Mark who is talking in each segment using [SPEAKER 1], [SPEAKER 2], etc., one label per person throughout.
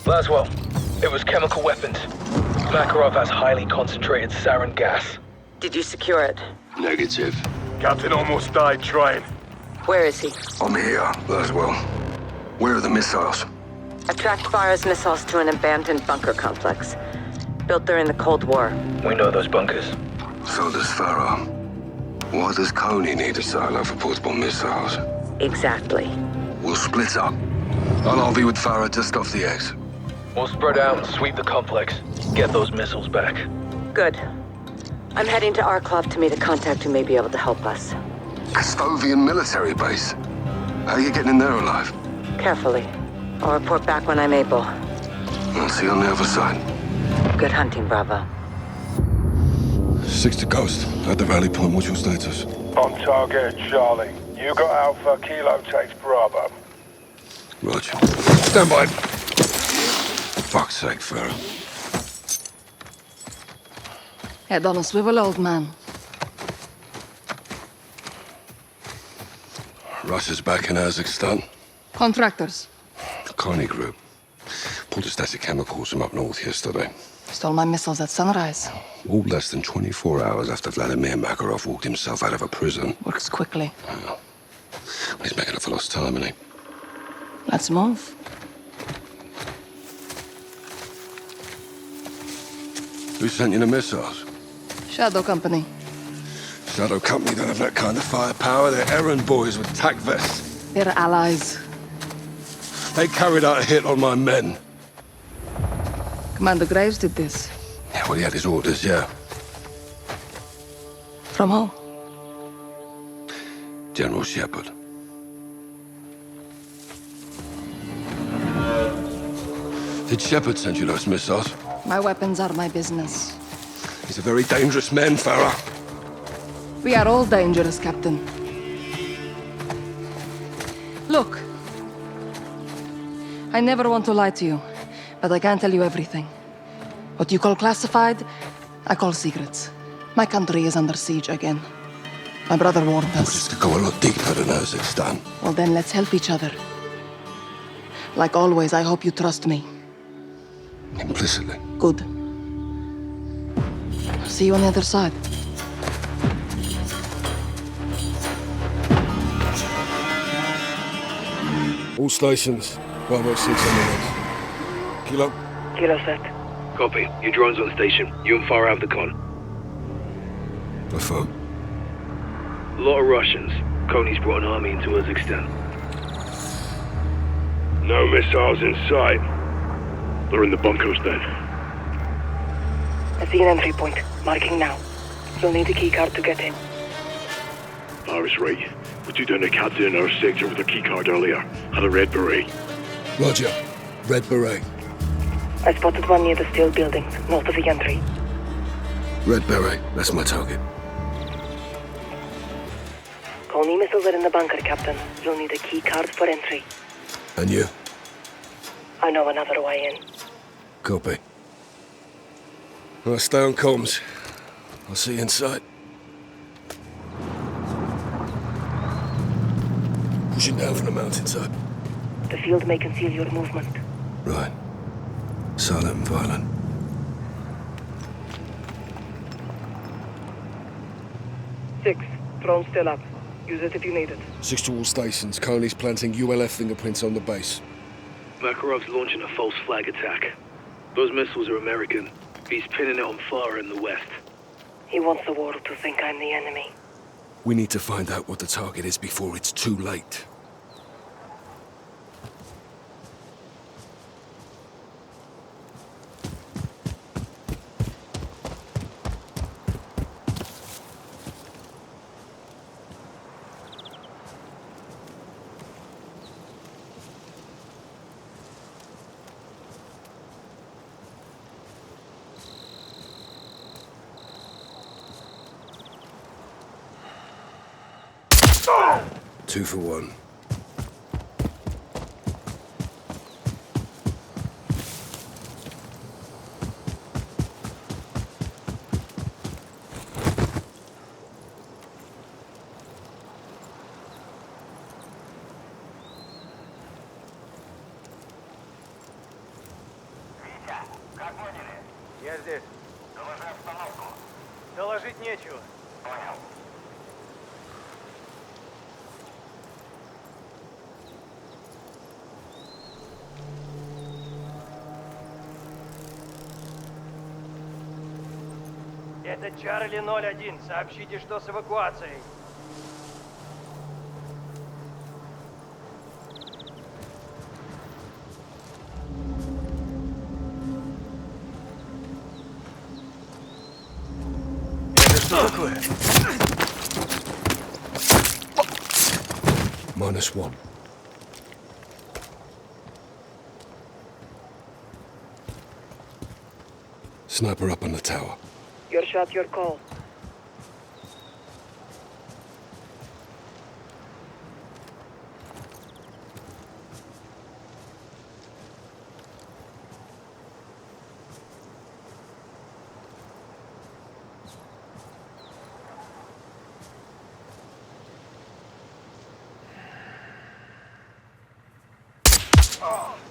[SPEAKER 1] Laswell, it was chemical weapons. Makarov has highly concentrated sarin gas.
[SPEAKER 2] Did you secure it?
[SPEAKER 3] Negative.
[SPEAKER 4] Captain almost died trying.
[SPEAKER 2] Where is he?
[SPEAKER 3] I'm here, Laswell. Where are the missiles?
[SPEAKER 2] I tracked fires missiles to an abandoned bunker complex. Built during the Cold War.
[SPEAKER 1] We know those bunkers.
[SPEAKER 3] So does Farah. Why does Coney need a silo for portable missiles?
[SPEAKER 2] Exactly.
[SPEAKER 3] We'll split up. I'll be with Farah just off the exit.
[SPEAKER 1] We'll spread out and sweep the complex. Get those missiles back.
[SPEAKER 2] Good. I'm heading to Arklov to meet a contact who may be able to help us.
[SPEAKER 3] Custovian military base. How are you getting in there alive?
[SPEAKER 2] Carefully. I'll report back when I'm able.
[SPEAKER 3] I'll see you on the other side.
[SPEAKER 2] Good hunting, Bravo.
[SPEAKER 3] 6 to Ghost. At the rally point, what's your status?
[SPEAKER 4] On target at Charlie. You got Alpha, Kilo takes Bravo.
[SPEAKER 3] Roger. Stand by. Fuck's sake, Farah.
[SPEAKER 5] Head on a swivel, old man.
[SPEAKER 3] Russia's back in Kazakhstan.
[SPEAKER 5] Contractors.
[SPEAKER 3] The Coney Group. Pulled a stash of chemicals from up north yesterday.
[SPEAKER 5] Stole my missiles at sunrise.
[SPEAKER 3] All less than 24 hours after Vladimir Makarov walked himself out of a prison.
[SPEAKER 5] Works quickly.
[SPEAKER 3] Well, he's making up for lost time, isn't he?
[SPEAKER 5] Let's move.
[SPEAKER 3] Who sent you the missiles?
[SPEAKER 5] Shadow Company.
[SPEAKER 3] Shadow Company don't have that kind of firepower. They're errand boys with tack vests.
[SPEAKER 5] They're allies.
[SPEAKER 3] They carried out a hit on my men.
[SPEAKER 5] Commander Graves did this.
[SPEAKER 3] Yeah, well, he had his orders, yeah.
[SPEAKER 5] From who?
[SPEAKER 3] General Shepard. Did Shepard send you those missiles?
[SPEAKER 5] My weapons are my business.
[SPEAKER 3] He's a very dangerous man, Farah.
[SPEAKER 5] We are all dangerous, Captain. Look. I never want to lie to you, but I can't tell you everything. What you call classified, I call secrets. My country is under siege again. My brother warned us.
[SPEAKER 3] This could go a lot deeper than Kazakhstan.
[SPEAKER 5] Well, then let's help each other. Like always, I hope you trust me.
[SPEAKER 3] Implicitly.
[SPEAKER 5] Good. I'll see you on the other side.
[SPEAKER 3] All stations. Bravo 6 minutes. Kilo.
[SPEAKER 2] Kilo set.
[SPEAKER 1] Copy. Your drone's on station. You and Farah have the con.
[SPEAKER 3] Affirm.
[SPEAKER 1] A lot of Russians. Coney's brought an army into Kazakhstan.
[SPEAKER 4] No missiles in sight. They're in the bunkers then.
[SPEAKER 2] I see an entry point. Marking now. You'll need a keycard to get in.
[SPEAKER 4] Farah's right. We took down a captain in our sector with a keycard earlier. Had a red beret.
[SPEAKER 3] Roger. Red Beret.
[SPEAKER 2] I spotted one near the steel buildings, north of the entry.
[SPEAKER 3] Red Beret. That's my target.
[SPEAKER 2] Coney missiles are in the bunker, Captain. You'll need a keycard for entry.
[SPEAKER 3] And you?
[SPEAKER 2] I know another way in.
[SPEAKER 3] Copy. Well, stay on comms. I'll see you inside. Pushing down from the mountainside.
[SPEAKER 2] The field may conceal your movement.
[SPEAKER 3] Right. Silent and violent.
[SPEAKER 2] Six. Drone still up. Use it if you need it.
[SPEAKER 3] 6 to all stations. Coney's planting ULF fingerprints on the base.
[SPEAKER 1] Makarov's launching a false flag attack. Those missiles are American. He's pinning it on Farah in the west.
[SPEAKER 2] He wants the world to think I'm the enemy.
[SPEAKER 3] We need to find out what the target is before it's too late. Two for one.
[SPEAKER 6] Я здесь.
[SPEAKER 7] Доложи обстановку.
[SPEAKER 6] Доложить нечего.
[SPEAKER 7] Понял.
[SPEAKER 6] Это Чарли 01. Сообщите, что с эвакуацией.
[SPEAKER 3] Это что такое? -1. Sniper up on the tower.
[SPEAKER 2] Your shot, your call.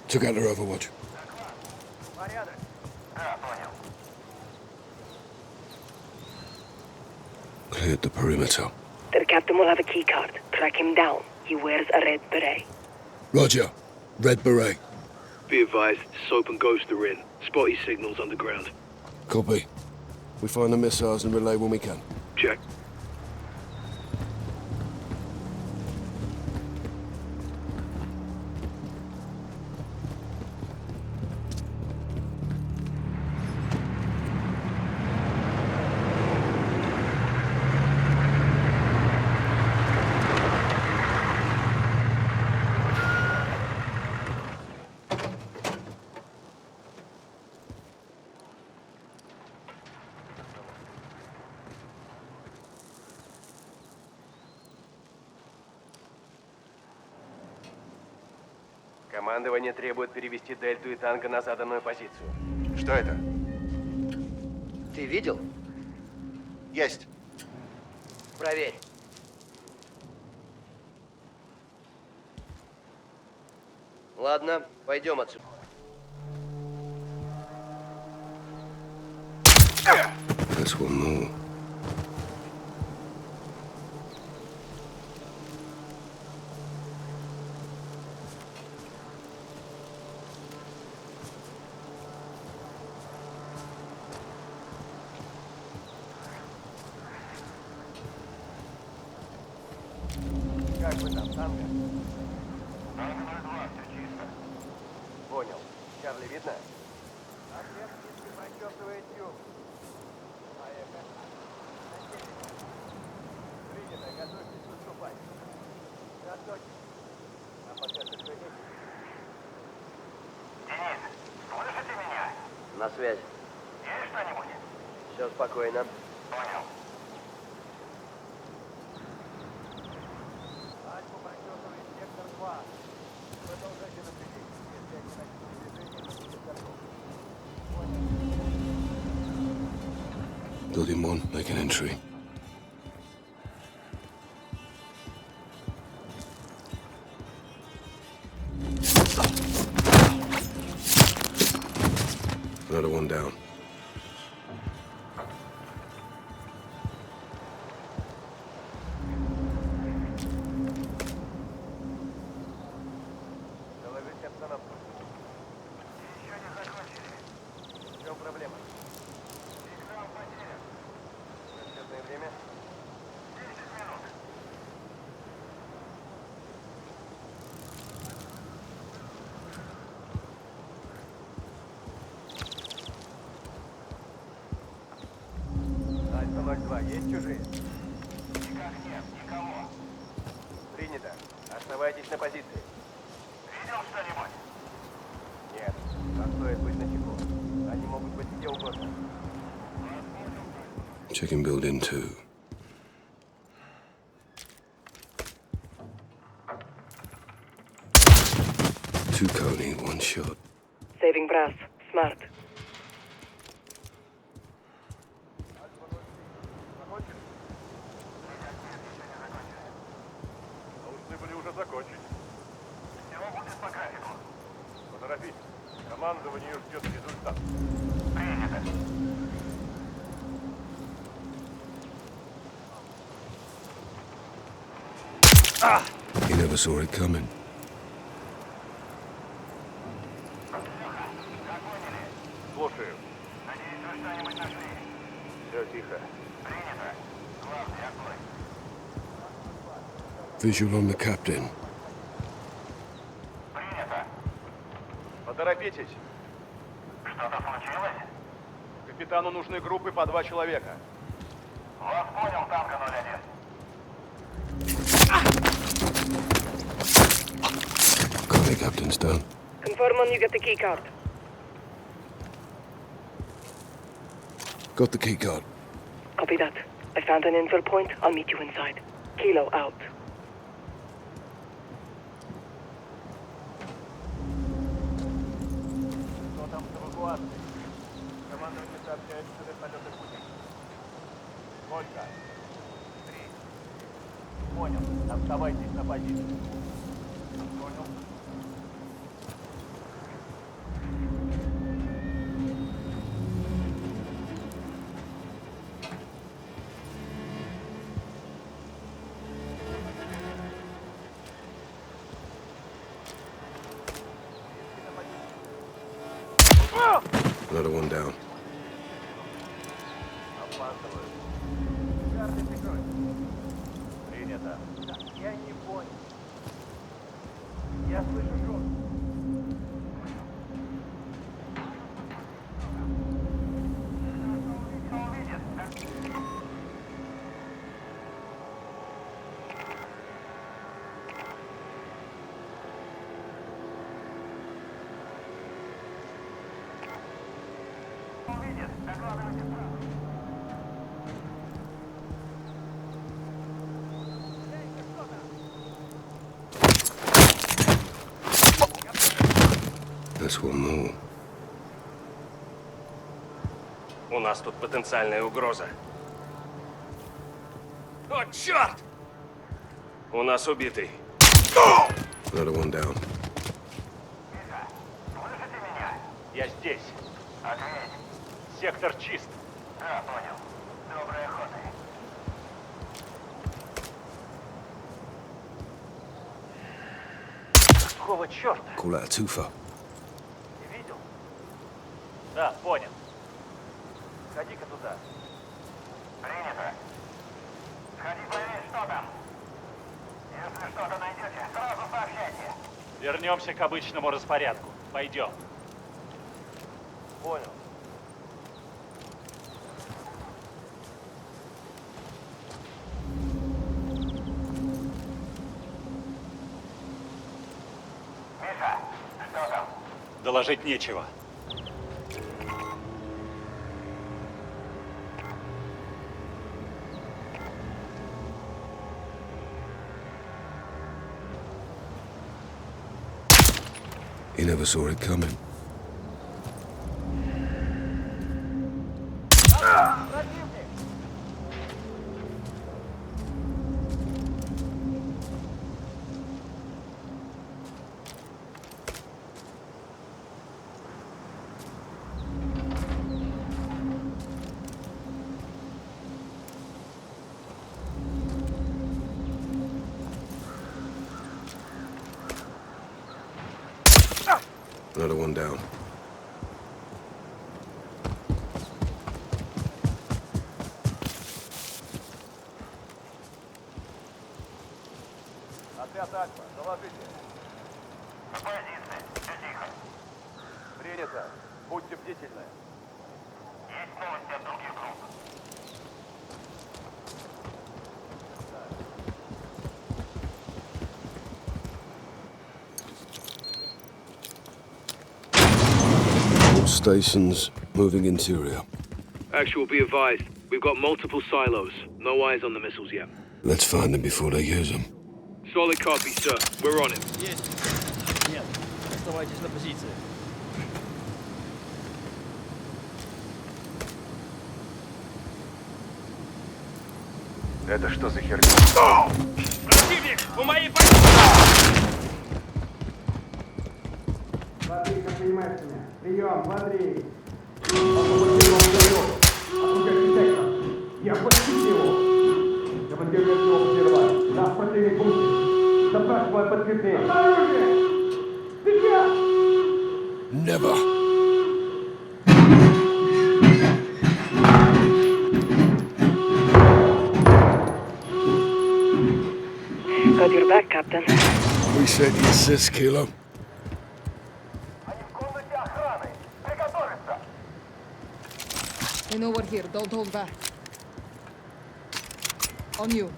[SPEAKER 3] Took out their overwatch.
[SPEAKER 6] Порядок.
[SPEAKER 7] Да, понял.
[SPEAKER 3] Cleared the perimeter.
[SPEAKER 2] The captain will have a key card. Track him down. He wears a red beret.
[SPEAKER 3] Roger. Red beret.
[SPEAKER 1] Be advised, Soap and Ghost are in. Spotty signals underground.
[SPEAKER 3] Copy. We find the missiles and relay when we can.
[SPEAKER 1] Check.
[SPEAKER 6] Командование требует перевести Дельту и танка на заданную позицию.
[SPEAKER 8] Что это?
[SPEAKER 9] Ты видел?
[SPEAKER 8] Есть.
[SPEAKER 9] Проверь. Ладно, пойдем отсюда.
[SPEAKER 3] That's one more.
[SPEAKER 6] Как вы там, танка?
[SPEAKER 7] Танк 02, все чисто.
[SPEAKER 6] Понял. Чарли видно? Отряд близко прочесывает юг. Поехали. Принято, готовьтесь выступать. Готовьтесь. А пока сохраните.
[SPEAKER 7] Денис, слышите меня?
[SPEAKER 9] На связь.
[SPEAKER 7] Есть что-нибудь?
[SPEAKER 9] Все спокойно.
[SPEAKER 7] Понял.
[SPEAKER 6] Альфа прочесывает сектор 2. Продолжайте наблюдение. Если они начнут движение, будьте готовы.
[SPEAKER 3] Building 1, make an entry. Another one down.
[SPEAKER 6] Доложить обстановку.
[SPEAKER 7] Еще не закончили.
[SPEAKER 6] В чем проблема?
[SPEAKER 7] Сигнал потерян.
[SPEAKER 6] Расчетное время?
[SPEAKER 7] 10 минут.
[SPEAKER 6] Альфа 02, есть чужие?
[SPEAKER 7] Никак нет, никого.
[SPEAKER 6] Принято. Оставайтесь на позиции.
[SPEAKER 7] Видел что-нибудь?
[SPEAKER 6] Нет, но стоит быть начеку. Они могут быть где угодно.
[SPEAKER 3] Checking building 2. Two Coney, one shot.
[SPEAKER 2] Saving brass. Smart.
[SPEAKER 8] Должны были уже закончить.
[SPEAKER 7] Все будет по графику.
[SPEAKER 8] Поторопись.
[SPEAKER 6] Командование ждет результат.
[SPEAKER 3] You never saw it coming.
[SPEAKER 6] Слушаю.
[SPEAKER 7] Надеюсь, вы что-нибудь нашли?
[SPEAKER 6] Все тихо.
[SPEAKER 7] Принято. Главный, огонь.
[SPEAKER 3] Visual on the captain.
[SPEAKER 7] Принято.
[SPEAKER 6] Поторопитесь.
[SPEAKER 7] Что-то случилось?
[SPEAKER 6] Капитану нужны группы по 2 человека.
[SPEAKER 7] Вас понял, танка 01.
[SPEAKER 3] Copy, captain's down.
[SPEAKER 2] Confirm when you get the key card.
[SPEAKER 3] Got the key card.
[SPEAKER 2] Copy that. I found an infill point. I'll meet you inside. Kilo out.
[SPEAKER 6] Что там с эвакуацией? Командование сообщает, что вертолеты в пути. Сколько? 3. Понял. Оставайтесь на позиции. Понял.
[SPEAKER 3] Another one down.
[SPEAKER 6] Опаздывают. Карты прикрой. Принято. Я не понял. Я слышу шум.
[SPEAKER 3] That's one more.
[SPEAKER 10] У нас тут потенциальная угроза. О, черт! У нас убитый.
[SPEAKER 3] Another one down.
[SPEAKER 7] Слышите меня?
[SPEAKER 6] Я здесь.
[SPEAKER 7] Ответь.
[SPEAKER 6] Сектор чист.
[SPEAKER 7] Да, понял. Доброй охоты.
[SPEAKER 6] Какого черта?
[SPEAKER 3] Call that a twofer.
[SPEAKER 6] Не видел? Да, понял. Ходи-ка туда.
[SPEAKER 7] Принято. Сходи проверь, что там. Если что-то найдете, сразу сообщайте.
[SPEAKER 6] Вернемся к обычному распорядку. Пойдем. Понял.
[SPEAKER 7] Миша, что там?
[SPEAKER 6] Доложить нечего.
[SPEAKER 3] You never saw it coming. Another one down.
[SPEAKER 6] Отряд Альфа, доложите.
[SPEAKER 7] На позиции. Все тихо.
[SPEAKER 6] Принято. Будьте бдительны.
[SPEAKER 7] Есть новости от других групп.
[SPEAKER 3] All stations moving interior.
[SPEAKER 1] Actual, be advised. We've got multiple silos. No eyes on the missiles yet.
[SPEAKER 3] Let's find them before they use them.
[SPEAKER 1] Solid copy, sir. We're on it.
[SPEAKER 11] Есть. Нет. Оставайтесь на позиции.
[SPEAKER 6] Это что за херня?
[SPEAKER 10] Противник! У моей позиции!
[SPEAKER 6] Прием, смотри. Освободил вперед. Окружающий сектор. Не опустите его. Командир его прервать. Да, в последней пункте. Запрашиваю подкрепление. Оружие! Сейчас!
[SPEAKER 3] Never.
[SPEAKER 2] Got your back, Captain.
[SPEAKER 3] Appreciate the assist, Kilo.
[SPEAKER 7] Они в комнате охраны. Приготовиться.
[SPEAKER 5] They know we're here. Don't hold back. On you.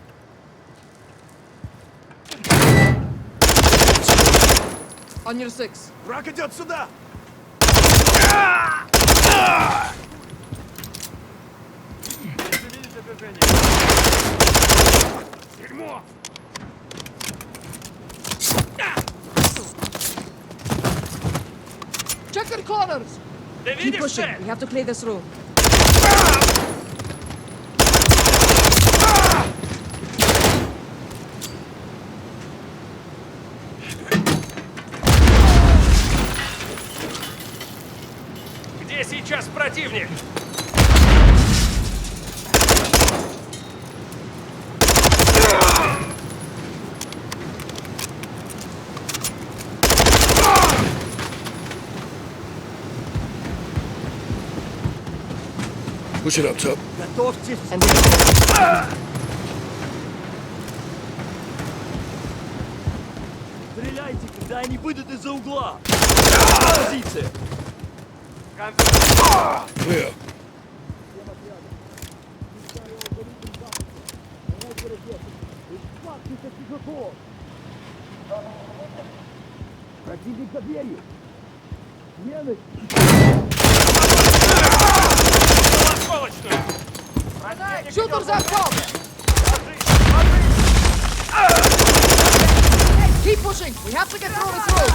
[SPEAKER 5] On your six.
[SPEAKER 11] Враг идет сюда! Видите движение? Дерьмо!
[SPEAKER 5] Check your corners.
[SPEAKER 10] Ты
[SPEAKER 5] Keep
[SPEAKER 10] видишь
[SPEAKER 5] pushing.
[SPEAKER 10] цель?
[SPEAKER 5] We have to clear this room.
[SPEAKER 10] Где сейчас противник?
[SPEAKER 3] Push it up top.
[SPEAKER 11] Готовьтесь!
[SPEAKER 5] And we
[SPEAKER 11] Стреляйте, когда они выйдут из-за угла! Позиция!
[SPEAKER 3] Clear.
[SPEAKER 11] Противник за дверью! Смены!
[SPEAKER 10] Осколочную!
[SPEAKER 5] shooters up top. Keep pushing. We have to get through this room.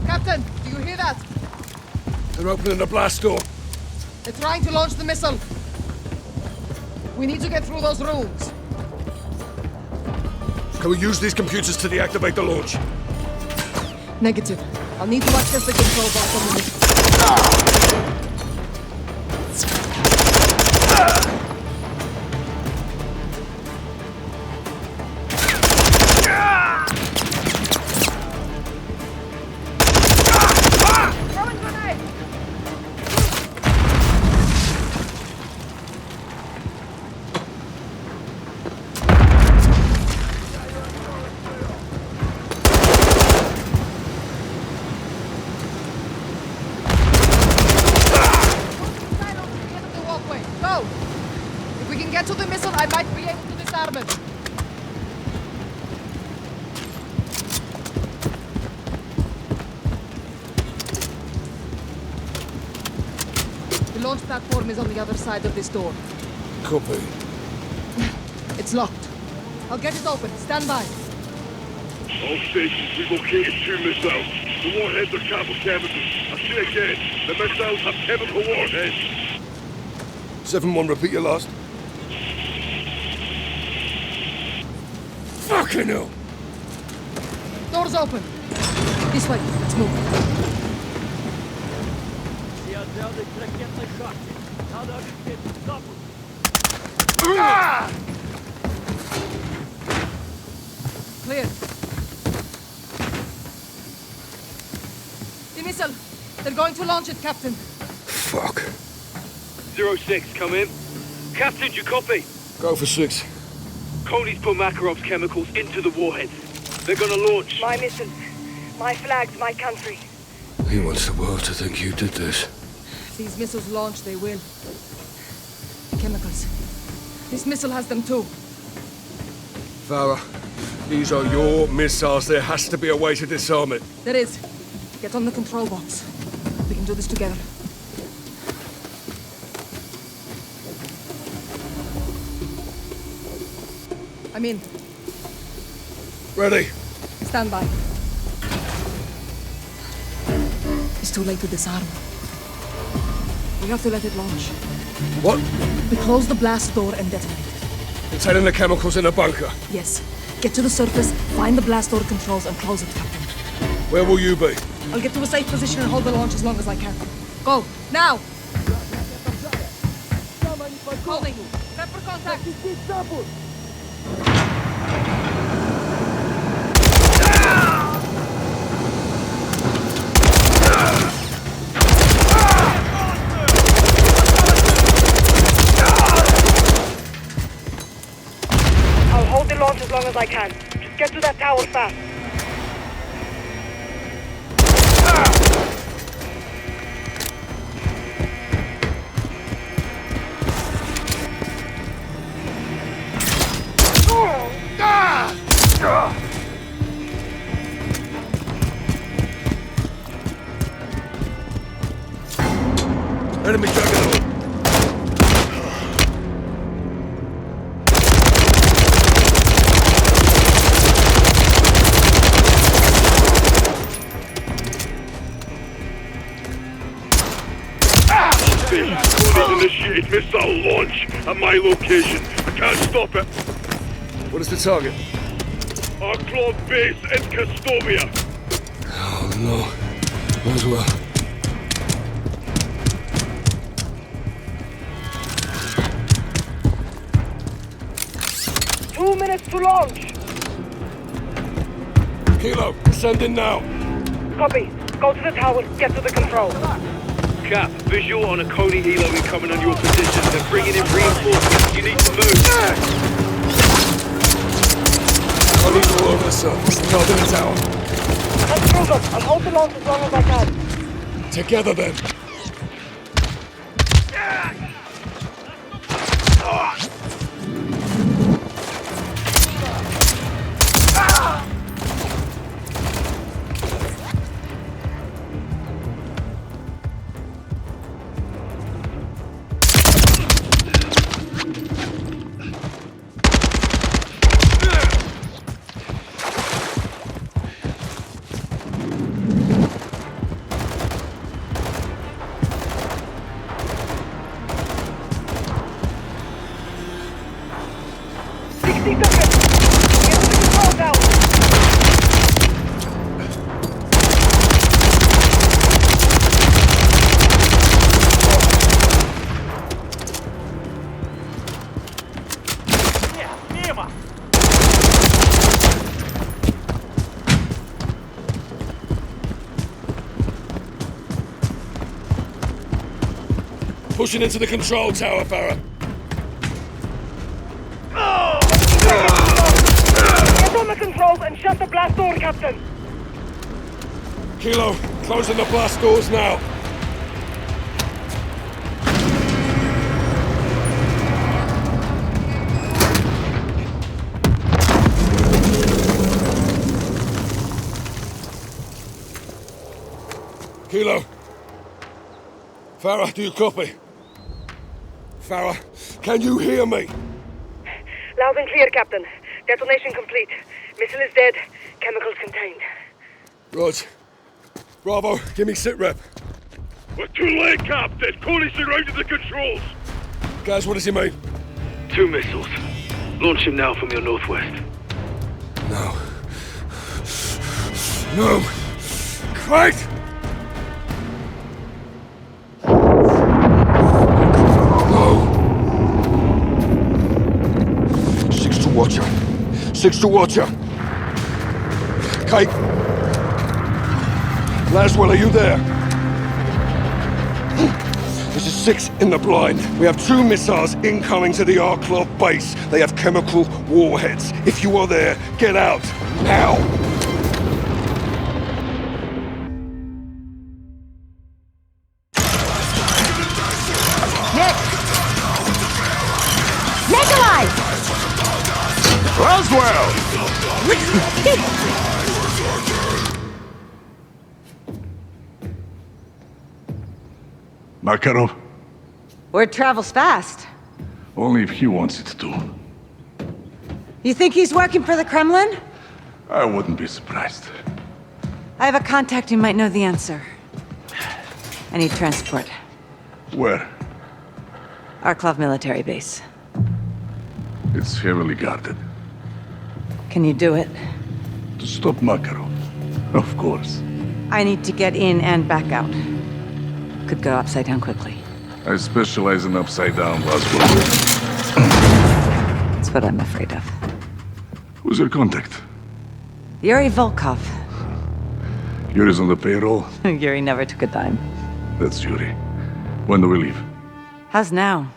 [SPEAKER 5] Captain, do you hear that?
[SPEAKER 3] They're opening the blast door.
[SPEAKER 5] They're trying to launch the missile. We need to get through those rooms.
[SPEAKER 3] Can we use these computers to deactivate the launch?
[SPEAKER 5] Negative. I'll need to access the control box on the missile. Go! If we can get to the missile, I might be able to disarm it. The launch platform is on the other side of this door.
[SPEAKER 3] Copy.
[SPEAKER 5] It's locked. I'll get it open. Stand by.
[SPEAKER 4] All stations, we've located 2 missiles. The warheads are capital chemicals. I say again, the missiles have chemical warheads.
[SPEAKER 3] 7-1, repeat your last. Fucking hell!
[SPEAKER 5] Doors open. This way. Let's move.
[SPEAKER 11] Все отряды к ракетной шахте. Надо обеспечить запуск.
[SPEAKER 5] Clear. The missile. They're going to launch it, Captain.
[SPEAKER 3] Fuck.
[SPEAKER 1] 06, come in. Captain, you copy?
[SPEAKER 3] Go for 6.
[SPEAKER 1] Coney's put Makarov's chemicals into the warheads. They're gonna launch.
[SPEAKER 2] My mission. My flags, my country.
[SPEAKER 3] He wants the world to think you did this.
[SPEAKER 5] If these missiles launch, they will. Chemicals. This missile has them too.
[SPEAKER 3] Farah, these are your missiles. There has to be a way to disarm it.
[SPEAKER 5] There is. Get on the control box. We can do this together. I'm in.
[SPEAKER 3] Ready.
[SPEAKER 5] Stand by. It's too late to disarm. We have to let it launch.
[SPEAKER 3] What?
[SPEAKER 5] We close the blast door and detonate it.
[SPEAKER 3] Containing the chemicals in the bunker.
[SPEAKER 5] Yes. Get to the surface, find the blast door controls, and close it, Captain.
[SPEAKER 3] Where will you be?
[SPEAKER 5] I'll get to a safe position and hold the launch as long as I can. Go, now! Holding. Prep for contact.
[SPEAKER 12] I'll hold the launch as long as I can. Just get to that tower fast.
[SPEAKER 3] Enemy juggernaut.
[SPEAKER 4] Initiate missile launch at my location. I can't stop it.
[SPEAKER 3] What is the target?
[SPEAKER 4] Our club base in Castovia.
[SPEAKER 3] Oh no. Laswell.
[SPEAKER 12] 2 minutes to launch.
[SPEAKER 3] Kilo, send in now.
[SPEAKER 12] Copy. Go to the tower, get to the control.
[SPEAKER 1] Cap, visual on a COD Elo incoming on your position. They're bringing in reinforcements. You need to move.
[SPEAKER 3] I need all over the surface. Not in the tower.
[SPEAKER 12] Let's move up. I'll hold the launch as long as I can.
[SPEAKER 3] Together then. Pushing into the control tower, Farah.
[SPEAKER 12] Get on the controls and shut the blast door, Captain.
[SPEAKER 3] Kilo, closing the blast doors now. Kilo. Farah, do you copy? Farah, can you hear me?
[SPEAKER 12] Loud and clear, Captain. Detonation complete. Missile is dead. Chemicals contained.
[SPEAKER 3] Rog. Bravo, give me sit rep.
[SPEAKER 4] We're too late, Captain. Coney surrounded the controls.
[SPEAKER 3] Guys, what does he mean?
[SPEAKER 1] 2 missiles. Launch him now from your northwest.
[SPEAKER 3] No. No. Fight! Watcher. 6 to Watcher. Kate. Laswell, are you there? This is 6 in the blind. We have 2 missiles incoming to the Arklov base. They have chemical warheads. If you are there, get out. Now!
[SPEAKER 4] Laswell!
[SPEAKER 13] Makarov?
[SPEAKER 2] Word travels fast.
[SPEAKER 13] Only if he wants it to.
[SPEAKER 2] You think he's working for the Kremlin?
[SPEAKER 4] I wouldn't be surprised.
[SPEAKER 2] I have a contact who might know the answer. I need transport.
[SPEAKER 4] Where?
[SPEAKER 2] Arklov military base.
[SPEAKER 4] It's heavily guarded.
[SPEAKER 2] Can you do it?
[SPEAKER 4] To stop Makarov. Of course.
[SPEAKER 2] I need to get in and back out. Could go upside down quickly.
[SPEAKER 4] I specialize in upside down, Laswell.
[SPEAKER 2] That's what I'm afraid of.
[SPEAKER 4] Who's your contact?
[SPEAKER 2] Yuri Volkov.
[SPEAKER 4] Yuri's on the payroll?
[SPEAKER 2] Yuri never took a dime.
[SPEAKER 4] That's Yuri. When do we leave?
[SPEAKER 2] How's now?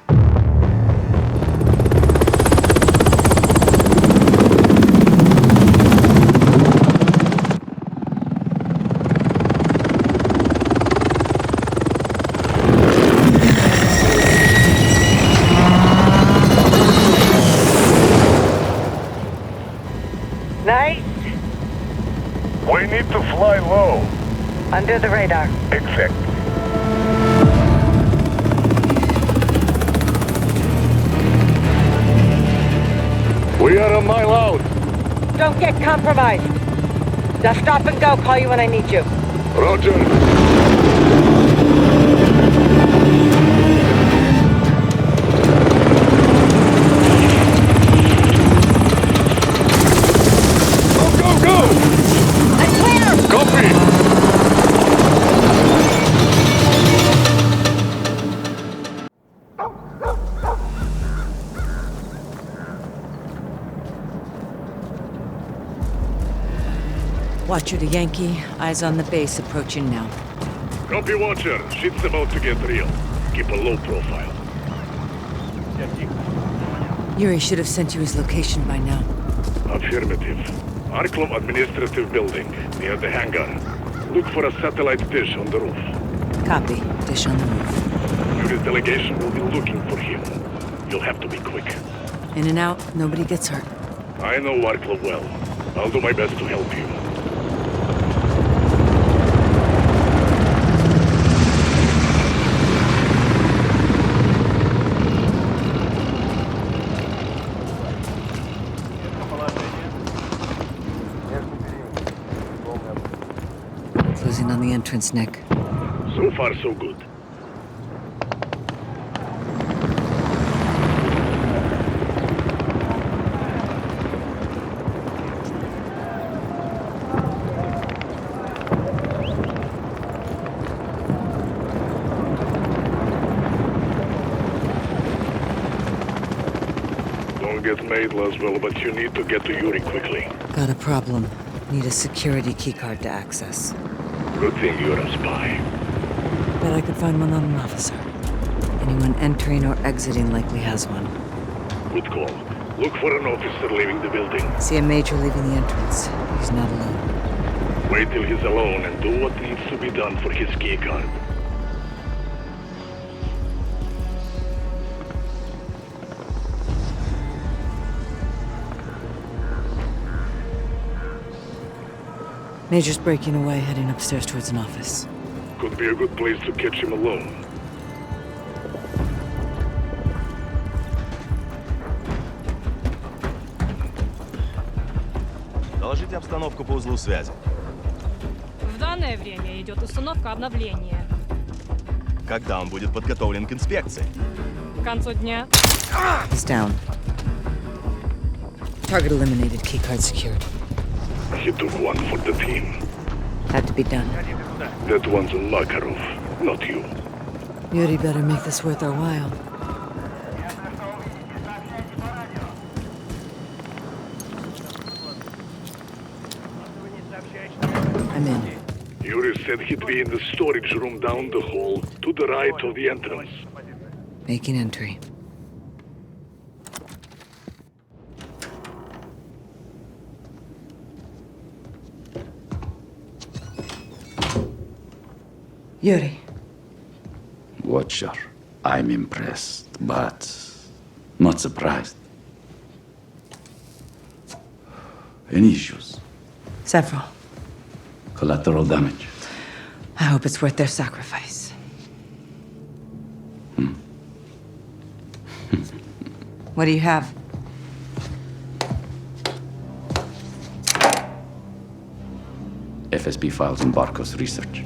[SPEAKER 12] Nice.
[SPEAKER 4] We need to fly low.
[SPEAKER 12] Under the radar.
[SPEAKER 4] Exact. We are a mile out.
[SPEAKER 12] Don't get compromised. Just stop and go. Call you when I need you.
[SPEAKER 4] Roger.
[SPEAKER 2] Watcher to Yankee, eyes on the base, approaching now.
[SPEAKER 4] Copy, Watcher. Shit's about to get real. Keep a low profile.
[SPEAKER 2] Yuri should have sent you his location by now.
[SPEAKER 4] Affirmative. Arklov Administrative Building, near the hangar. Look for a satellite dish on the roof.
[SPEAKER 2] Copy. Dish on the roof.
[SPEAKER 4] Yuri's delegation will be looking for him. You'll have to be quick.
[SPEAKER 2] In and out, nobody gets hurt.
[SPEAKER 4] I know Arklov well. I'll do my best to help you.
[SPEAKER 2] Closing on the entrance, Nick.
[SPEAKER 4] So far, so good. Don't get made, Laswell, but you need to get to Yuri quickly.
[SPEAKER 2] Got a problem. Need a security keycard to access.
[SPEAKER 4] Good thing you're a spy.
[SPEAKER 2] Bet I could find one on an officer. Anyone entering or exiting likely has one.
[SPEAKER 4] Good call. Look for an officer leaving the building.
[SPEAKER 2] See a major leaving the entrance. He's not alone.
[SPEAKER 4] Wait till he's alone and do what needs to be done for his key card.
[SPEAKER 2] Major's breaking away, heading upstairs towards an office.
[SPEAKER 4] Could be a good place to catch him alone.
[SPEAKER 13] Доложите обстановку по узлу связи.
[SPEAKER 14] В данное время идет установка обновления.
[SPEAKER 13] Когда он будет подготовлен к инспекции?
[SPEAKER 14] К концу дня.
[SPEAKER 2] He's down. Target eliminated, keycard secured.
[SPEAKER 4] He took one for the team.
[SPEAKER 2] Had to be done.
[SPEAKER 4] That one's on Makarov, not you.
[SPEAKER 2] Yuri better make this worth our while. I'm in.
[SPEAKER 4] Yuri said he'd be in the storage room down the hall, to the right of the entrance.
[SPEAKER 2] Making entry. Yuri.
[SPEAKER 15] Watcher, I'm impressed, but not surprised. Any issues?
[SPEAKER 2] Several.
[SPEAKER 15] Collateral damage?
[SPEAKER 2] I hope it's worth their sacrifice. What do you have?
[SPEAKER 15] FSB files in Barkov's research.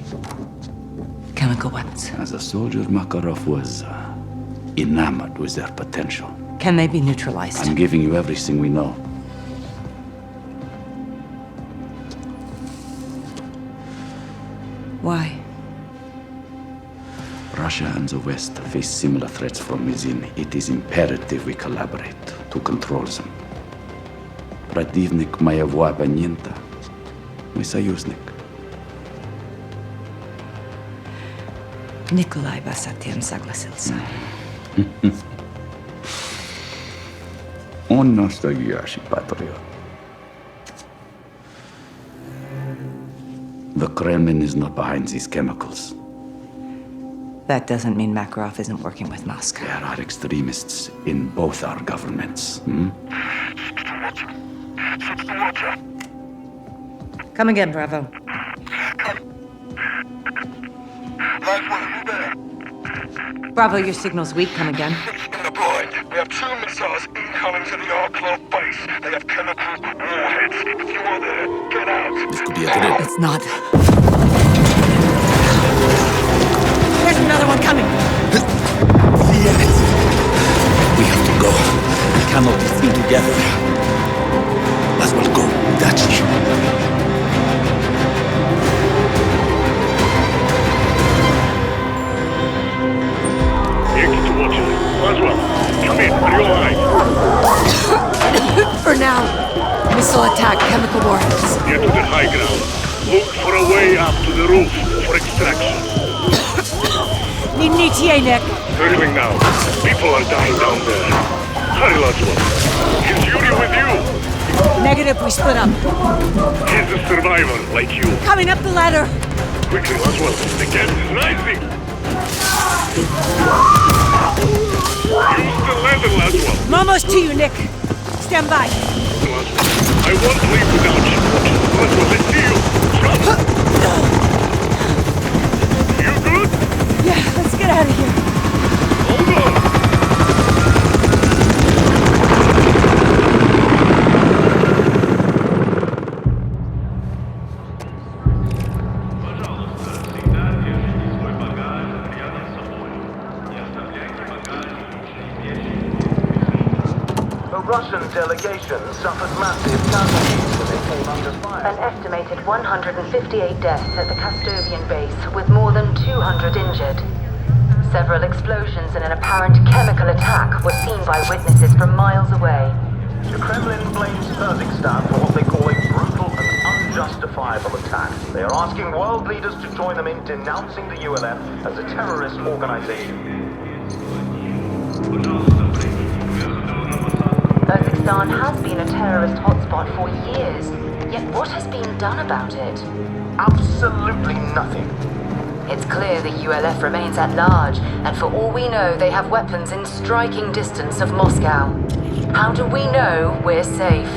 [SPEAKER 5] Chemical weapons.
[SPEAKER 15] As a soldier, Makarov was enamored with their potential.
[SPEAKER 5] Can they be neutralized?
[SPEAKER 15] I'm giving you everything we know.
[SPEAKER 5] Why?
[SPEAKER 15] Russia and the West face similar threats from within. It is imperative we collaborate to control them. Противник моего оппонента — мой союзник.
[SPEAKER 5] Николай бы с этим согласился.
[SPEAKER 15] Он настоящий патриот. The Kremlin is not behind these chemicals.
[SPEAKER 5] That doesn't mean Makarov isn't working with Moscow.
[SPEAKER 15] There are extremists in both our governments.
[SPEAKER 5] Come again, Bravo. Bravo, your signal's weak. Come again.
[SPEAKER 3] In the blind. We have 2 missiles incoming to the R-Club base. They have chemical warheads. If you are there, get out.
[SPEAKER 15] This could be a threat.
[SPEAKER 5] It's not. There's another one coming.
[SPEAKER 15] We have to go. We cannot be seen together. Laswell, go. Dachi.
[SPEAKER 4] Laswell, come in. Are you alright?
[SPEAKER 5] For now. Missile attack, chemical warheads.
[SPEAKER 4] Get to the high ground. Look for a way up to the roof for extraction.
[SPEAKER 5] Need an ETA, Nick.
[SPEAKER 4] They're leaving now. People are dying down there. Hurry, Laswell. Is Yuri with you?
[SPEAKER 5] Negative, we split up.
[SPEAKER 4] He's a survivor, like you.
[SPEAKER 5] Coming up the ladder.
[SPEAKER 4] Quickly, Laswell. The gas is rising. Use the ladder, Laswell.
[SPEAKER 5] I'm almost to you, Nick. Stand by.
[SPEAKER 4] I won't leave without you. Laswell, I see you. Jump. You good?
[SPEAKER 5] Yeah, let's get out of here.
[SPEAKER 4] Hold on.
[SPEAKER 7] Russian delegation suffered massive casualties when they came under fire.
[SPEAKER 2] An estimated 158 deaths at the Castovian base, with more than 200 injured. Several explosions and an apparent chemical attack were seen by witnesses from miles away.
[SPEAKER 7] The Kremlin blames Kazakhstan for what they call a brutal and unjustifiable attack. They are asking world leaders to join them in denouncing the ULF as a terrorist organization.
[SPEAKER 2] Kazakhstan has been a terrorist hotspot for years, yet what has been done about it?
[SPEAKER 7] Absolutely nothing.
[SPEAKER 2] It's clear the ULF remains at large, and for all we know, they have weapons in striking distance of Moscow. How do we know we're safe?